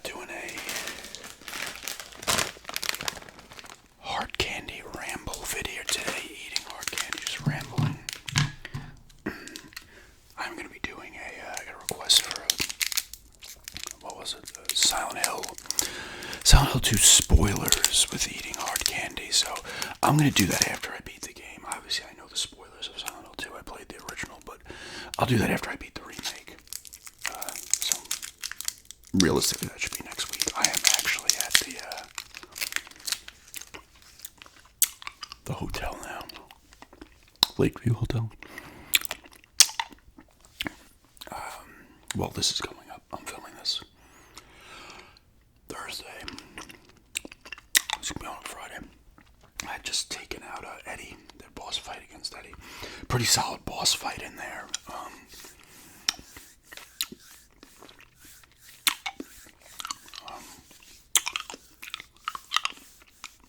doing a hard candy ramble video today. Eating hard candy, just rambling. I'm gonna be doing I got a request for what was it? Silent Hill 2 spoilers with eating hard candy. So I'm gonna do that after I beat the game. Obviously, I know the spoilers of Silent Hill 2. I played the original, but I'll do that after I beat the remake. So realistically, that should be next week. I am actually at the hotel now, Lakeview Hotel. Well, this is coming up. I'm filming this Thursday. It's gonna be on Friday. I had just taken out Eddie, their boss fight against Eddie. Pretty solid boss fight in there.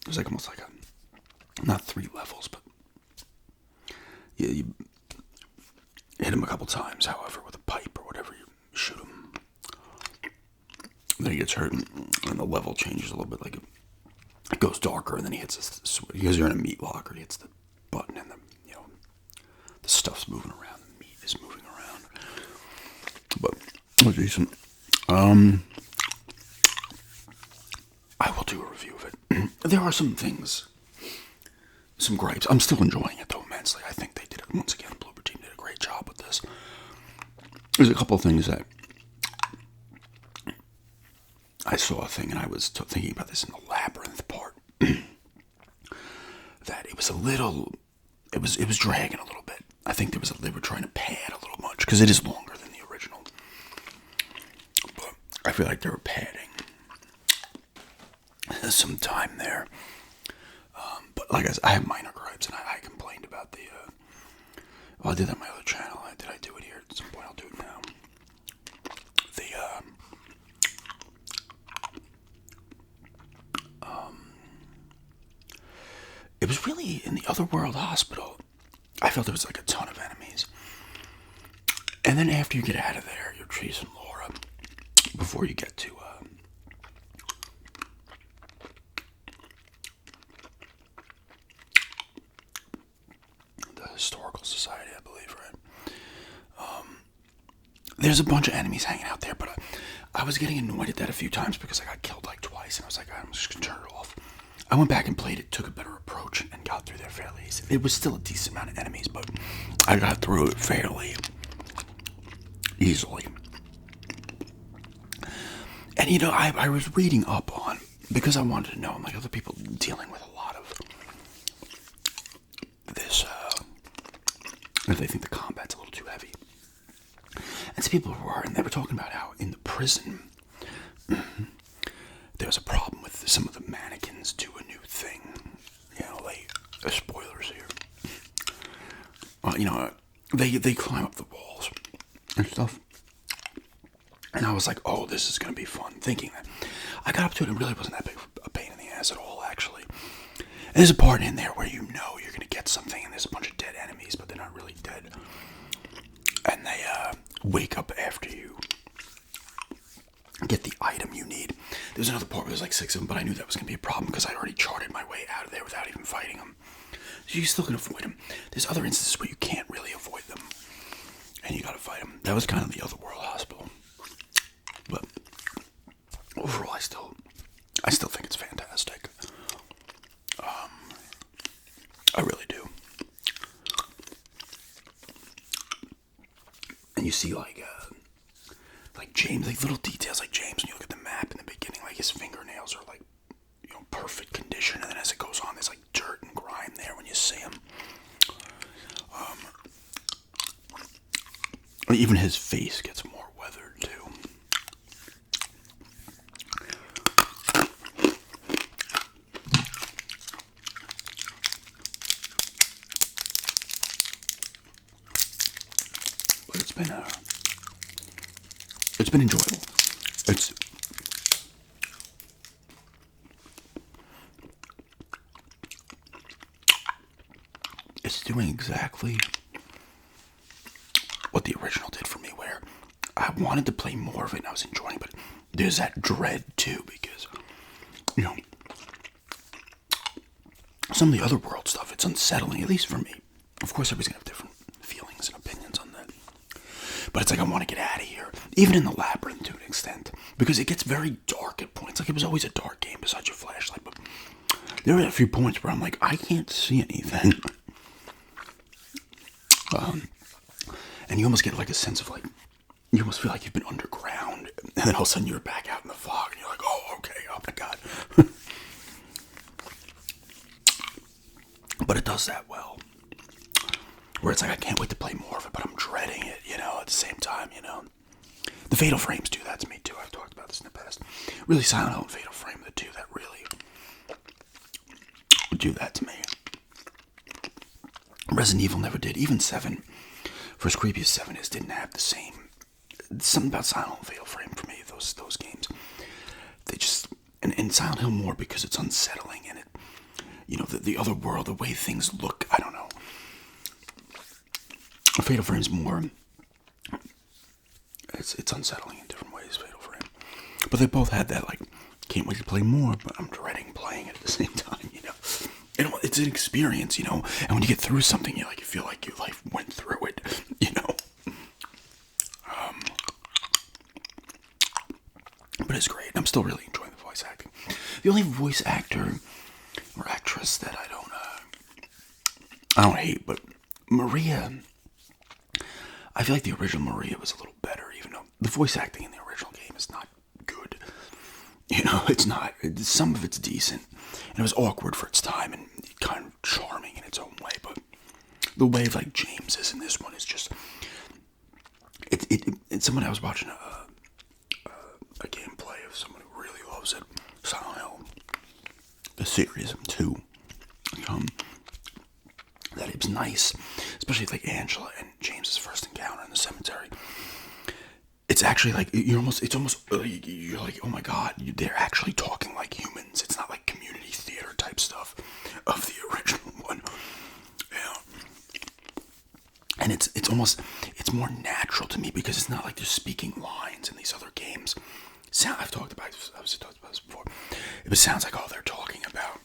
It was like almost like not 3 levels, but yeah, you hit him a couple times. However, with a pipe or whatever, you shoot him. Then he gets hurt, and the level changes a little bit. Like it goes darker, and then he hits this. Because you're in a meat locker, he hits the button, and the stuff's moving around. The meat is moving around. But it was decent. I will do a review of it. There are some things, some gripes. I'm still enjoying it though immensely. I think they did it once again. Bloober Team did a great job with this. There's a couple of things that I saw a thing, and I was thinking about this in the labyrinth part. That it was a little, it was dragging a little bit. I think they were trying to pad a little much because it is longer than the original. But I feel like they were padding some time there. But like I have minor gripes, and I complained about the. Well, I did that on my other channel. Did I do it here at some point? I'll do it now. It was really in the Otherworld Hospital. I felt there was like a ton of enemies. And then after you get out of there, you're chasing Laura before you get to the Historical Society, I believe, right? There's a bunch of enemies hanging out there, but I was getting annoyed at that a few times because I got killed like twice, and I was like, I'm just gonna turn it off. I went back and played it, took a better approach, and got through there fairly easy. It was still a decent amount of enemies, but I got through it fairly easily. And I was reading up on, because I wanted to know, like, other people dealing with a lot of this, if they think the combat's a little too heavy. And some people were, and they were talking about how in the prison, there's a problem with some of the mannequins do a new thing. Spoilers here. They climb up the walls and stuff. And I was like, oh, this is going to be fun, thinking that. I got up to it, and it really wasn't that big a pain in the ass at all, actually. And there's a part in there where you're going to get something, and there's a bunch of dead enemies, but they're not really dead. And they wake up after you get the item you need. There's another part where there's like 6 of them, but I knew that was going to be a problem because I'd already charted my way out of there without even fighting them. So you still can avoid them. There's other instances where you can't really avoid them, and you got to fight them. That was kind of the Otherworld Hospital. But overall, I still think it's fantastic. I really do. And you see like James, like little details, like James, when you look at the map in the beginning, like his fingernails are like, perfect condition, and then as it goes on, there's like dirt and grime there when you see him. Even his face gets more weathered too. But it's been enjoyable. It's doing exactly what the original did for me, where I wanted to play more of it and I was enjoying it, but there's that dread too, because, you know, some of the other world stuff, it's unsettling, at least for me. Of course, everybody's gonna have different feelings and opinions on that. But it's like, I want to get out of here. Even in the labyrinth to an extent. Because it gets very dark at points. Like, it was always a dark game besides your flashlight. But there were a few points where I'm like, I can't see anything. And you almost get like a sense of like, you almost feel like you've been underground. And then all of a sudden you're back out in the fog. And you're like, oh, okay, oh my God. But it does that well. Where it's like, I can't wait to play more of it, but I'm dreading it, you know, at the same time, you know. The Fatal Frames do that to me, too. I've talked about this in the past. Really, Silent Hill and Fatal Frame are the two that really do that to me. Resident Evil never did. Even 7, for as creepy as 7 is, didn't have the same. Something about Silent Hill and Fatal Frame for me, those games. They just, and Silent Hill more because it's unsettling, and it, you know, the other world, the way things look, I don't know. Fatal Frame's more, it's unsettling in different ways, Fatal Frame. But they both had that, like, can't wait to play more, but I'm dreading playing it at the same time, you know. And it's an experience, you know. And when you get through something, you feel like your life went through it, you know. But it's great. I'm still really enjoying the voice acting. The only voice actor or actress that I don't hate, but Maria. I feel like the original Maria was a little better, even though the voice acting in the original game is not good. You know, it's not. Some of it's decent, and it was awkward for its time and kind of charming in its own way. But the way of like James is in this one is just. It's someone I was watching a gameplay of someone who really loves it. Silent Hill, the series 2. That it was nice, especially like Angela and James's first encounter in the cemetery. It's actually like you're almost like, oh my God, they're actually talking like humans. It's not like community theater type stuff of the original one. Yeah. And it's more natural to me because it's not like they're speaking lines in these other games. I've talked about this before. It sounds like all they're talking about.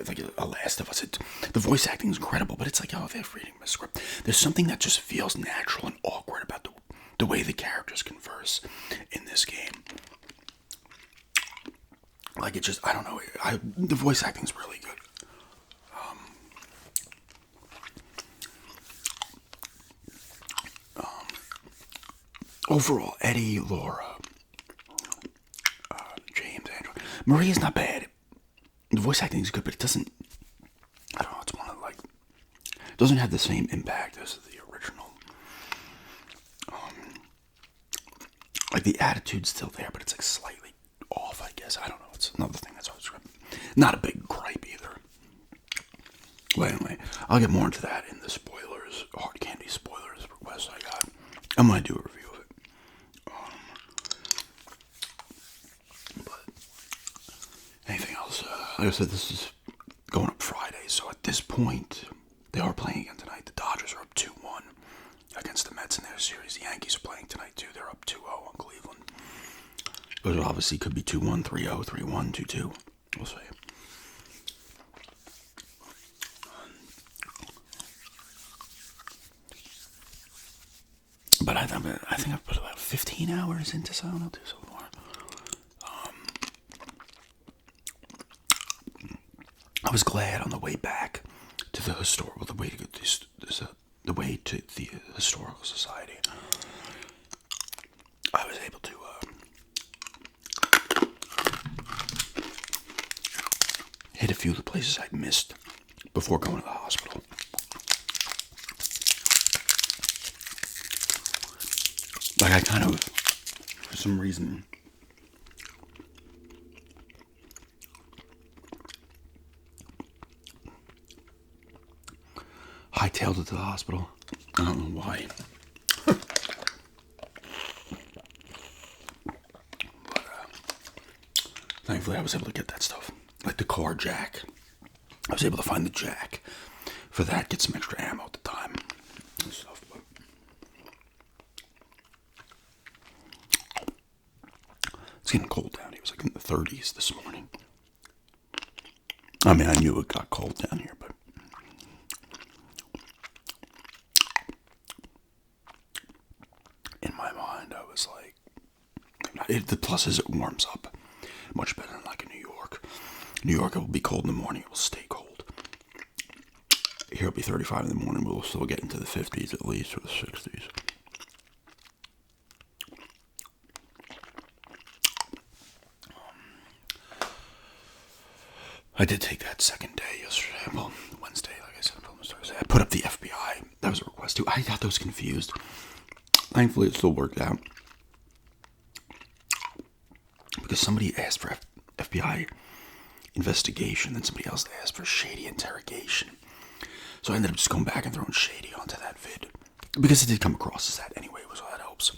Like a Last of Us, the voice acting is incredible, but it's like, oh, they're reading the script. There's something that just feels natural and awkward about the way the characters converse in this game. Like, it just, I don't know, the voice acting is really good. Overall, Eddie, Laura, James, Andrew, Maria's not bad. The voice acting is good, but it doesn't, I don't know, it's one of like, it doesn't have the same impact as the original. Like the attitude's still there, but it's like slightly off, I guess. I don't know, it's another thing that's always not a big gripe either. But anyway, I'll get more into that in the spoilers, hard candy spoilers request I got. I'm going to do a review of it. Anything else? Like I said, this is going up Friday, so at this point, they are playing again tonight. The Dodgers are up 2-1 against the Mets in their series. The Yankees are playing tonight, too. They're up 2-0 on Cleveland. But it obviously could be 2-1, 3-0, 3-1, 2-2. We'll see. But I think I've put about 15 hours into Silent Hill 2 so far. I was glad on the way back to the the way to the historical society. I was able to hit a few of the places I'd missed before going to the hospital. Like I kind of, for some reason, hightailed it to the hospital. I don't know why. But, thankfully I was able to get that stuff. Like the car jack. I was able to find the jack for that, get some extra ammo at the time and stuff. But It's getting cold down here. It was like in the 30s this morning. I mean, I knew it got cold down here, but in my mind, I was like, the plus is it warms up much better than like in New York. New York, it will be cold in the morning. It will stay cold. Here it'll be 35 in the morning. We'll still get into the 50s at least, or the 60s. I did take that second day yesterday. Well, Wednesday, like I said, Thursday. I put up the FBI. That was a request too. I got those confused. Thankfully, it still worked out. Because somebody asked for FBI investigation, then somebody else asked for shady interrogation. So I ended up just going back and throwing shady onto that vid. Because it did come across as that anyway, so that helps.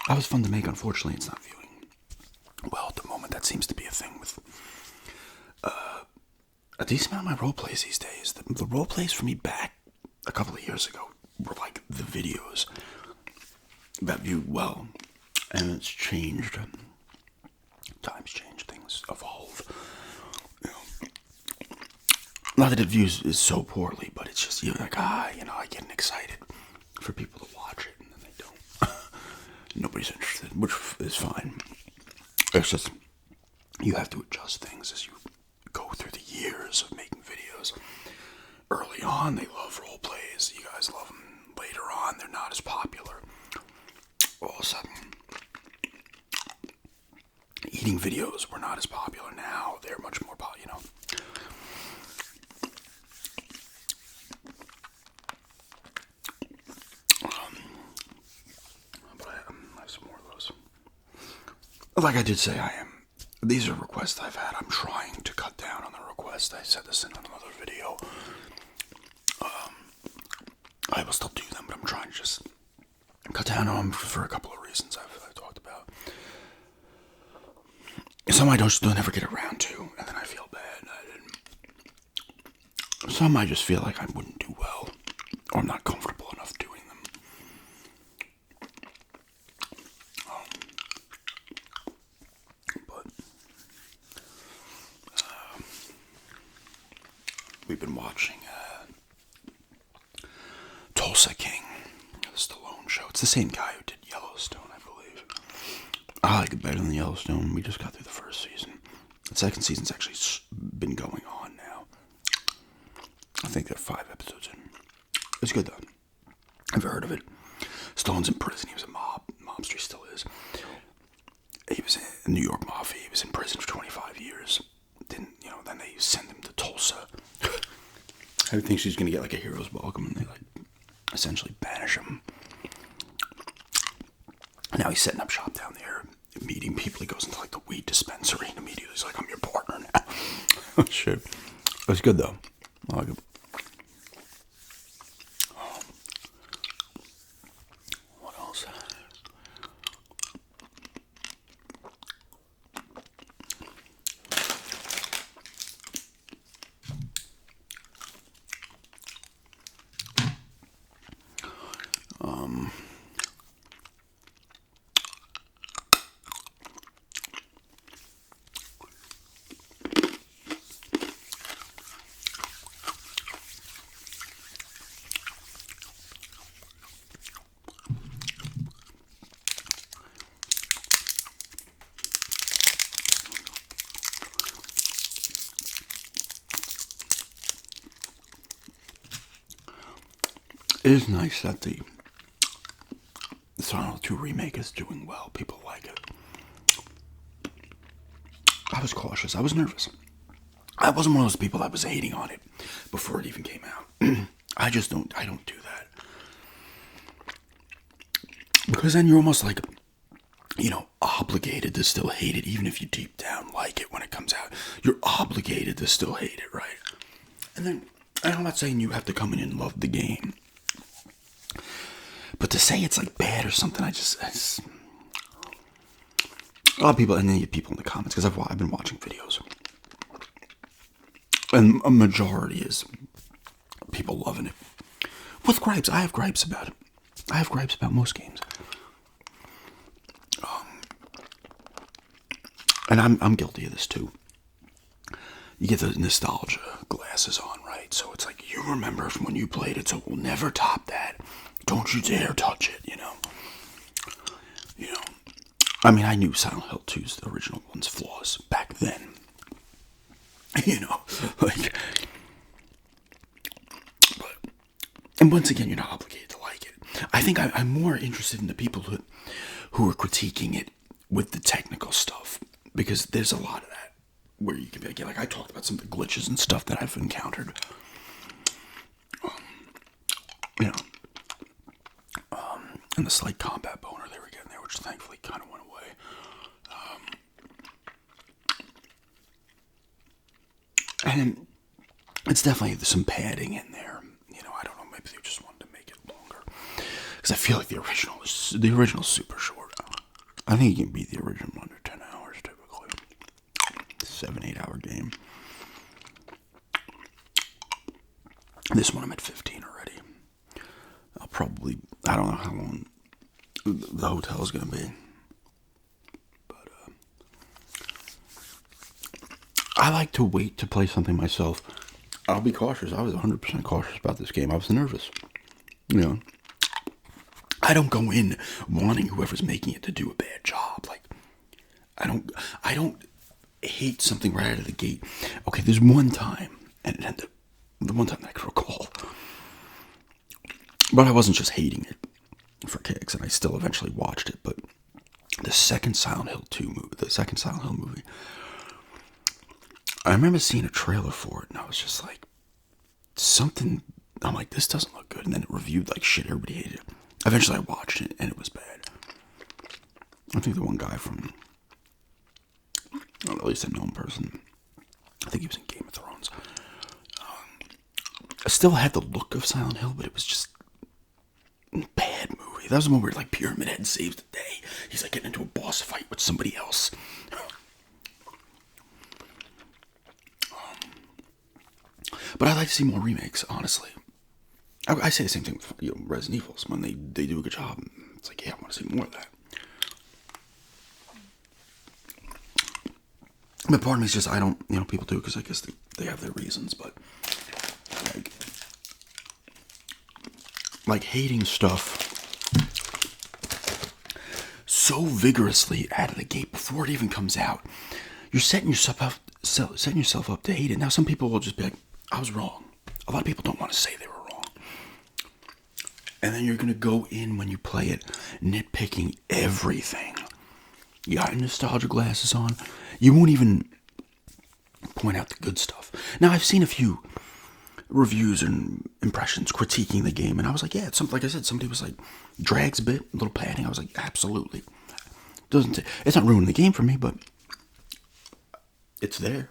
That was fun to make. Unfortunately, it's not viewing well at the moment. That seems to be a thing with a decent amount of my role plays these days. The role plays for me back a couple of years ago were like the videos that viewed well, and it's changed. Times change, things evolve. You know, not that it views is so poorly, but it's just you're like I get excited for people to watch it, and then they don't. Nobody's interested, which is fine. It's just you have to adjust things as you go through the years of making videos. Early on, they love role plays. You guys love them. Later on, they're not as popular. All of a sudden, eating videos were not as popular. Now they're much more popular. But I have some more of those. Like I did say, these are requests I've had. I'm trying to cut down on the request. I said this in another video. I will still do them, but I'm trying to just cut down on them for a couple of reasons I've talked about. Some I don't never get around to, and then I feel bad. Some I just feel like I wouldn't do well, or I'm not comfortable enough doing them. But we've been watching Tulsa King, the Stallone show. It's the same guy who did Yellowstone, I believe. I like it better than Yellowstone. We just got through the first season. The second season's actually been going on now. I think there are 5 episodes in. It's good though. I've heard of it. Stallone's in prison. He was a mobster. He still is. He was in New York Mafia. He was in prison for 25 years. Then they send him to Tulsa. I think she's gonna get like a hero's welcome, and they like essentially banish him. Now he's setting up shop down there, meeting people. He goes into like the weed dispensary, and immediately he's like, "I'm your partner now." Oh shit, it's good though. I like it. What else? It is nice that the Silent Hill 2 remake is doing well. People like it. I was cautious. I was nervous. I wasn't one of those people that was hating on it before it even came out. I don't do that. Because then you're almost like, obligated to still hate it, even if you deep down like it when it comes out. You're obligated to still hate it, right? And then, I'm not saying you have to come in and love the game. But to say it's like bad or something, a lot of people, and then you get people in the comments, because I've been watching videos. And a majority is people loving it. With gripes, I have gripes about it. I have gripes about most games. and I'm guilty of this too. You get the nostalgia glasses on, right? So it's like, you remember from when you played it, so we'll never top that. Don't you dare touch it, you know? I mean, I knew Silent Hill 2's the original one's flaws back then. Like, but, and once again, you're not obligated to like it. I think I'm more interested in the people who are critiquing it with the technical stuff, because there's a lot of that where you can be like I talked about some of the glitches and stuff that I've encountered. And the slight combat boner they were getting there, which thankfully kind of went away. And it's definitely some padding in there. I don't know, maybe they just wanted to make it longer. Because I feel like the original's super short. I think you can beat the original under 10 hours typically. 7-8 hour game. This one I'm at 15 already. I don't know how long the hotel is going to be. But I like to wait to play something myself. I'll be cautious. I was 100% cautious about this game. I was nervous. I don't go in wanting whoever's making it to do a bad job. Like, I don't hate something right out of the gate. Okay, there's one time, and the one time that I could recall. But I wasn't just hating it for kicks, and I still eventually watched it. But the second Silent Hill movie, I remember seeing a trailer for it, and I was just like, I'm like, this doesn't look good. And then it reviewed like shit, everybody hated it. Eventually I watched it, and it was bad. I think the one guy from, at least a known person, I think he was in Game of Thrones, still had the look of Silent Hill, but it was just bad movie. That was the one where like Pyramid Head saves the day. He's like getting into a boss fight with somebody else. But I'd like to see more remakes, honestly. I say the same thing with Resident Evils. When they do a good job, it's like, yeah, I want to see more of that. But part of me is just, I don't, people do, because I guess they have their reasons, but like hating stuff so vigorously out of the gate before it even comes out, you're setting yourself up to hate it. Now, some people will just be like, I was wrong. A lot of people don't want to say they were wrong. And then you're going to go in when you play it, nitpicking everything. You got your nostalgia glasses on. You won't even point out the good stuff. Now, I've seen a few reviews and impressions critiquing the game, and I was like, yeah, it's something, like I said, somebody was like, drags a bit, a little padding. I was like, absolutely. It's not ruining the game for me, but it's there.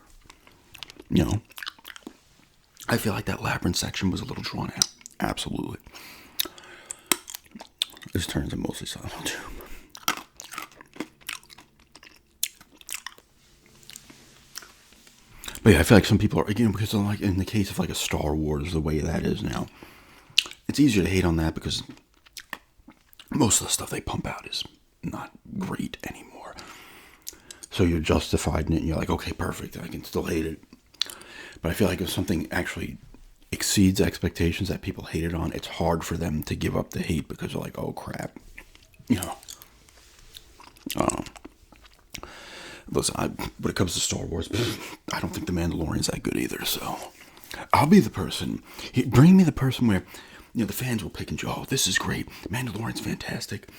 I feel like that labyrinth section was a little drawn out. Absolutely. This turns into mostly Silent Hill 2. But yeah, I feel like some people are, because like in the case of like a Star Wars, the way that is now, it's easier to hate on that because most of the stuff they pump out is not great anymore. So you're justified in it, and you're like, okay, perfect, I can still hate it. But I feel like if something actually exceeds expectations that people hate it on, it's hard for them to give up the hate because they're like, oh crap, Listen, when it comes to Star Wars, I don't think The Mandalorian's that good either, so I'll be the person. Bring me the person where, the fans will pick and go, oh, this is great. Mandalorian's fantastic.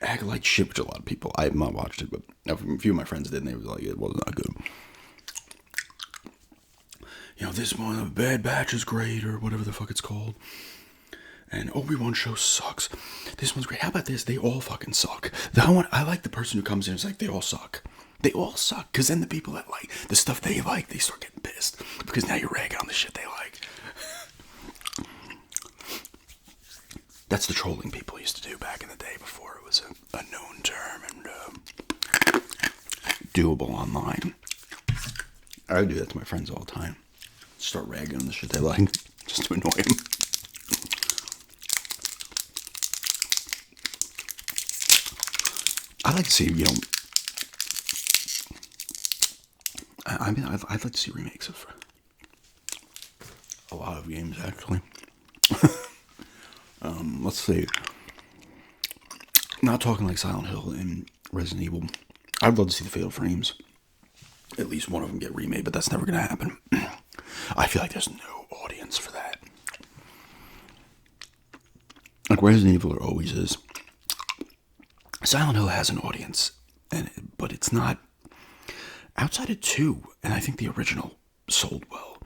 Acolyte shit, which a lot of people, I have not watched it, but a few of my friends did, and they were like, it was not good. This one, the Bad Batch is great, or whatever the fuck it's called. And Obi-Wan show sucks. This one's great. How about this? They all fucking suck. I like the person who comes in and is like, they all suck. They all suck, because then the people that like the stuff they like, they start getting pissed, because now you're ragging on the shit they like. That's the trolling people used to do back in the day before it was a known term and doable online. I would do that to my friends all the time. Start ragging on the shit they like, just to annoy them. I like to see, I mean, I'd like to see remakes of a lot of games, actually. Let's see. Not talking like Silent Hill and Resident Evil. I'd love to see the Fatal Frames. At least one of them get remade, but that's never going to happen. I feel like there's no audience for that. Like Resident Evil always is. Silent Hill has an audience, but it's not outside of 2, and I think the original sold well.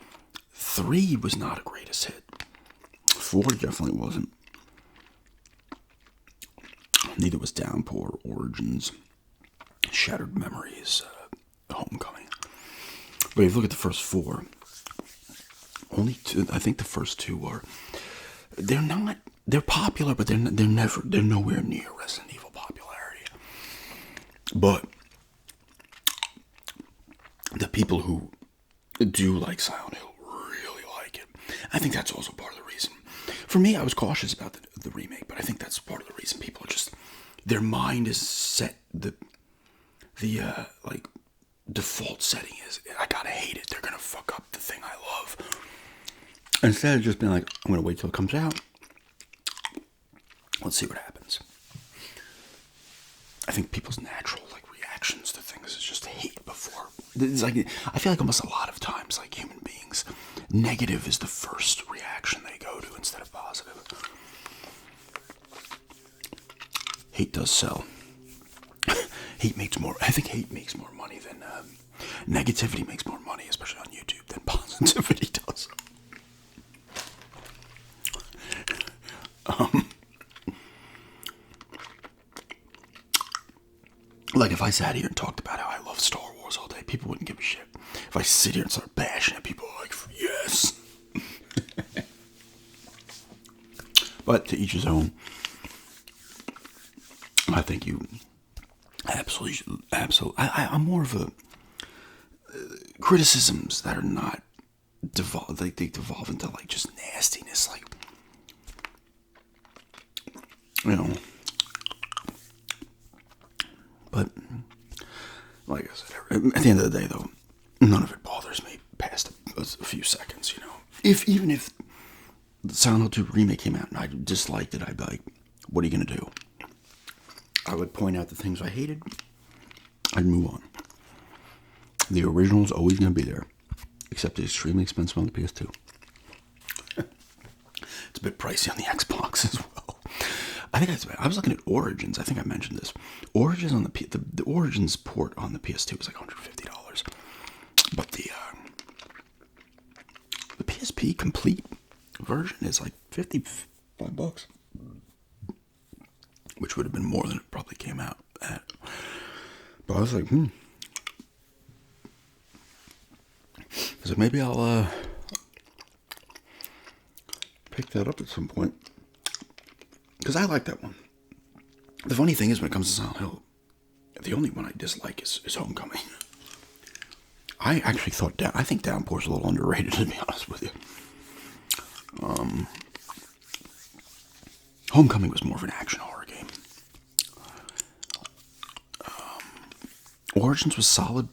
3 was not a greatest hit. 4 definitely wasn't. Neither was Downpour, Origins, Shattered Memories, Homecoming. But if you look at the first 4, only 2. I think the first 2 are. They're popular, but they're nowhere near Resident Evil popularity. But the people who do like Silent Hill really like it. I think that's also part of the reason. For me, I was cautious about the remake, but I think that's part of the reason people are just, their mind is set, the like default setting is, I gotta hate it. They're gonna fuck up the thing I love. Instead of just being like, I'm gonna wait till it comes out. Let's see what happens. I think people's natural reactions to things is just hate before. It's like, I feel like almost a lot of times, like human beings, negative is the first reaction they go to instead of positive. Hate does sell. I think hate makes more money than negativity makes more money, especially on YouTube, than positivity does. Like if I sat here and talked about how I love Star Wars all day, people wouldn't give a shit. If I sit here and start bashing it, people are like, yes. But to each his own. I think you absolutely. I'm more of a criticisms that are not devolve. They devolve into just nastiness, But like I said, at the end of the day, though, none of it bothers me past a few seconds. Even if the Silent Hill 2 remake came out and I disliked it, I'd be like, what are you gonna do? I would point out the things I hated. I'd move on. The original's always gonna be there, except it's extremely expensive on the PS2. It's a bit pricey on the Xbox as well. I was looking at Origins. I think I mentioned this. Origins on the Origins port on the PS2 was like $150, but the PSP complete version is like $55, which would have been more than it probably came out at. But I was like, so maybe I'll pick that up at some point. Because I like that one. The funny thing is, when it comes to Silent Hill, the only one I dislike is Homecoming. I actually I think Downpour's a little underrated, to be honest with you. Homecoming was more of an action horror game. Origins was solid.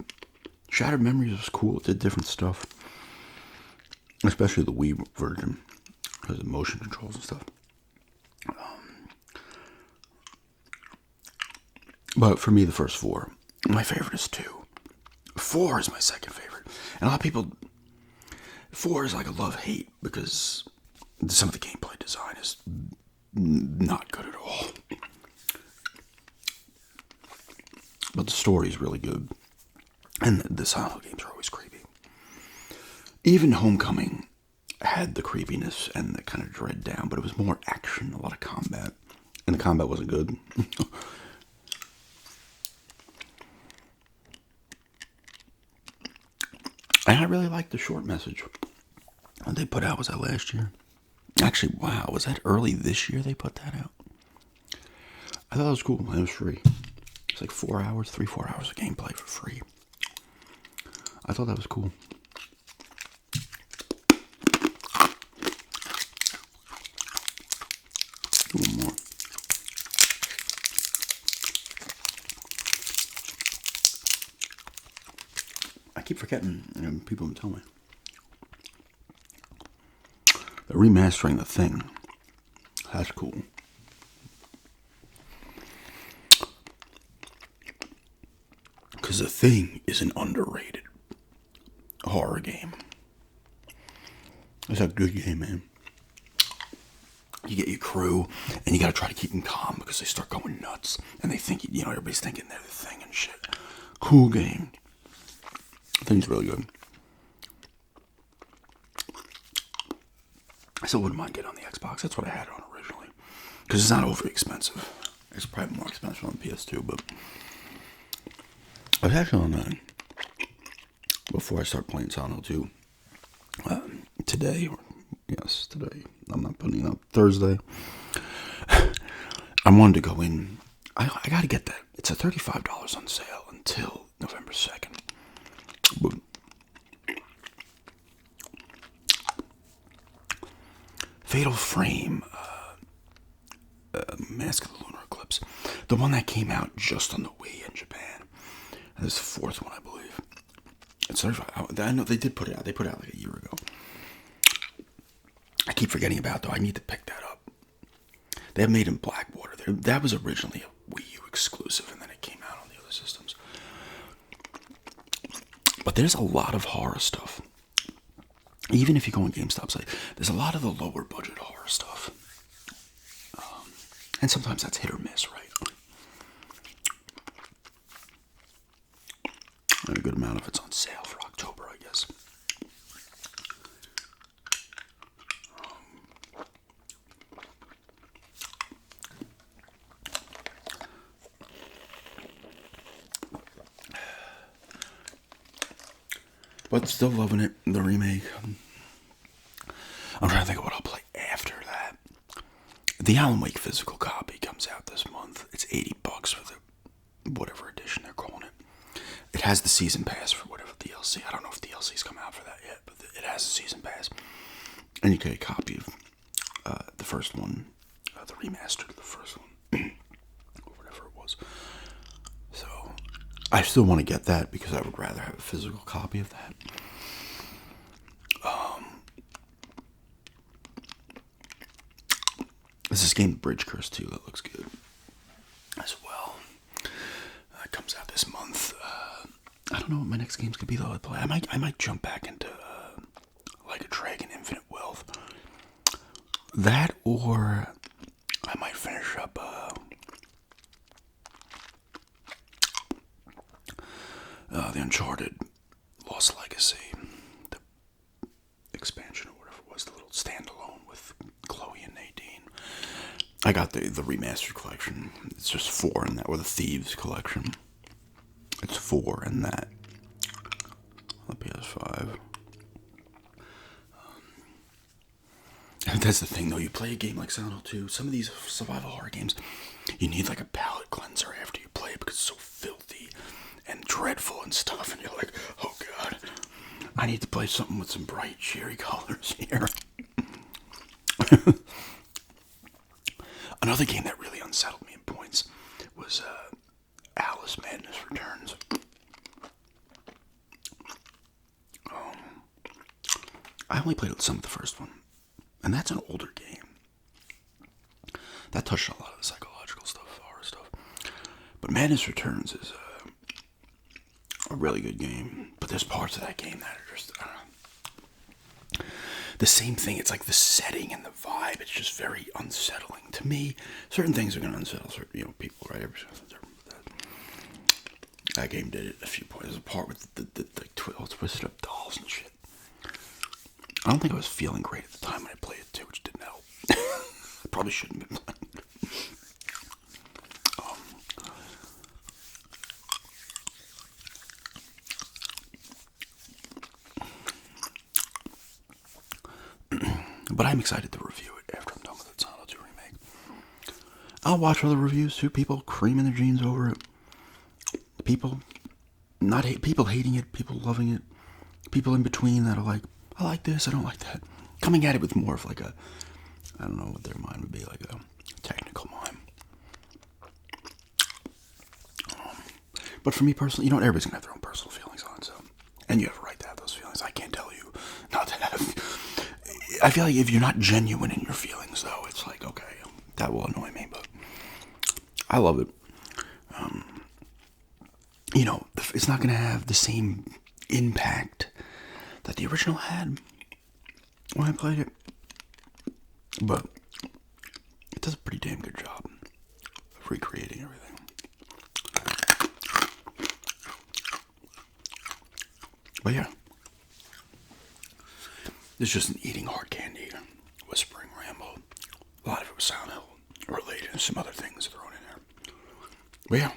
Shattered Memories was cool. It did different stuff. Especially the Wii version. Because of motion controls and stuff. But for me, the first 4. My favorite is 2. 4 is my second favorite. And a lot of people... 4 is like a love-hate because some of the gameplay design is not good at all. But the story is really good. And the Silent Hill games are always creepy. Even Homecoming had the creepiness and the kind of dread down, but it was more action, a lot of combat. And the combat wasn't good. And I really liked the short message that they put out. Was that last year? Actually, wow, was that early this year they put that out? I thought it was cool. It was free. It's like 4 hours, 4 hours of gameplay for free. I thought that was cool. One more. I keep forgetting, and people tell me. They're remastering The Thing. That's cool. Because The Thing is an underrated horror game. It's a good game, man. You get your crew, and you gotta try to keep them calm because they start going nuts, and they think, everybody's thinking they're The Thing and shit. Cool game. The Thing's really good. I still wouldn't mind getting on the Xbox. That's what I had it on originally, because it's not overly expensive. It's probably more expensive on the PS2, but I was actually on that before I start playing Silent Hill 2 today. Yes, today. I'm not putting it up. Thursday. I wanted to go in. I got to get that. It's a $35 on sale until November 2nd. But Fatal Frame, Mask of the Lunar Eclipse, the one that came out just on the Wii in Japan. This is the fourth one, I believe. It's 35. I know they did put it out. They put it out like a year ago. I keep forgetting about it, though. I need to pick that up. They have made in Blackwater. That was originally a Wii U exclusive, and then it came out on the other systems. But there's a lot of horror stuff. Even if you go on GameStop site, there's a lot of the lower budget horror stuff. And sometimes that's hit or miss, right? And a good amount of it's on sale for October, I guess. But still loving it, the remake. I'm trying to think of what I'll play after that. The Alan Wake physical copy comes out this month. It's $80 for the whatever edition they're calling it. It has the season pass for whatever DLC. I don't know if DLC's come out for that yet, but it has a season pass. And you get a copy of the first one, the remastered of the first one, or whatever it was. So I still want to get that because I would rather have a physical copy of that. There's this game, Bridge Curse 2, that looks good as well. It comes out this month. I don't know what my next game's gonna be though. I might jump back into Like a Dragon Infinite Wealth. That, or I might finish up the Uncharted Lost Legacy, the expansion or whatever it was, the little standalone with Chloe and Nadine. I got the remastered collection. It's just 4 in that, or the Thieves collection. It's 4 in that. On the PS5. That's the thing, though. You play a game like Silent Hill 2, some of these survival horror games, you need like a palate cleanser after you play it because it's so filthy and dreadful and stuff, and you're like, oh god, I need to play something with some bright, cheery colors here. Another game that really unsettled me in points was Alice Madness Returns. I only played some of the first one, and that's an older game. That touched on a lot of the psychological stuff, horror stuff. But Madness Returns is a really good game, but there's parts of that game that are just, I don't know. The same thing, it's like the setting and the vibe, it's just very unsettling. To me, certain things are going to unsettle certain, people, right? That game did it a few points. There's a part with the twisted up dolls and shit. I don't think I was feeling great at the time when I played it too, which didn't help. I probably shouldn't have been playing it. But I'm excited to review it after I'm done with the Silent Hill Remake. I'll watch other reviews too. People creaming their jeans over it. People hating it. People loving it. People in between that are like, I like this, I don't like that. Coming at it with more of like a, I don't know what their mind would be, like a technical mind. But for me personally, everybody's gonna have their own personal feelings on it. So, and I feel like if you're not genuine in your feelings, though, it's like, okay, that will annoy me, but I love it. You know, it's not going to have the same impact that the original had when I played it, but it does a pretty damn good job of recreating everything. But yeah, it's just an eating hard candy, whispering ramble. A lot of it was Silent Hill related and some other things thrown in there. But yeah.